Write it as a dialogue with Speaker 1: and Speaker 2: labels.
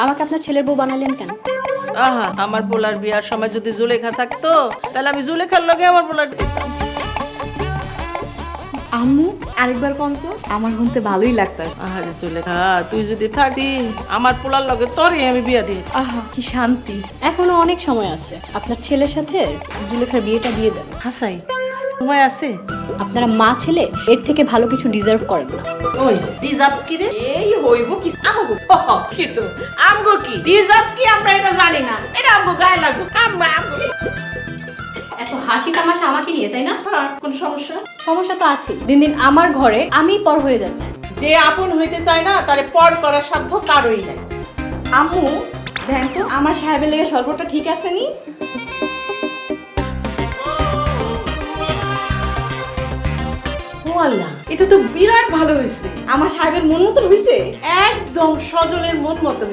Speaker 1: আমাকে আপনার ছেলের বউ বানালেন কেন?
Speaker 2: আহা, আমার পোলার বিয়ার সময় যদি জুলেখা থাকতো তাহলে আমি জুলেখার লগে আমার পোলার বিয়ে দিতাম।
Speaker 1: আম্মু আরেকবার কোন তো, আমার শুনতে ভালোই লাগতো।
Speaker 2: আহারে জুলেখা, তুই যদি থাকি আমার পোলার লগে তোরই আমি বিয়া দিই।
Speaker 1: আহা কি শান্তি। এখনো অনেক সময় আছে, আপনার ছেলের সাথে জুলেখার বিয়েটা দিয়ে দেন।
Speaker 2: হাসাই সময় আছে?
Speaker 1: আপনারা মা ছেলে এর থেকে ভালো কিছু ডিজার্ভ করেন না।
Speaker 2: ওই রিজার্ভ কি রে?
Speaker 1: এই হইব কি আমগো
Speaker 2: কি তো আমগো কি রিজার্ভ কি আমরা এটা জানি না, এটা আমগো গায়ে লাগবে। আমগো
Speaker 1: এত হাসি তামাশা আমাকে নিয়ে, তাই না?
Speaker 2: হ্যাঁ, কোন সমস্যা?
Speaker 1: সমস্যা তো আছে, দিন দিন আমার ঘরে আমি পর হয়ে যাচ্ছি।
Speaker 2: যে আপন হইতে চায় না তারে পর করার সাধ্য কারোই নাই।
Speaker 1: আম্মু দেখেন তো আমার সাহেবের লেগে শরবতটা ঠিক আছে নি?
Speaker 2: ও আল্লাহ, এটা তো বিরাট ভালো হয়েছে।
Speaker 1: আমার সাহেবের মন মতন হইছে।
Speaker 2: একদম সজলের মন মতো।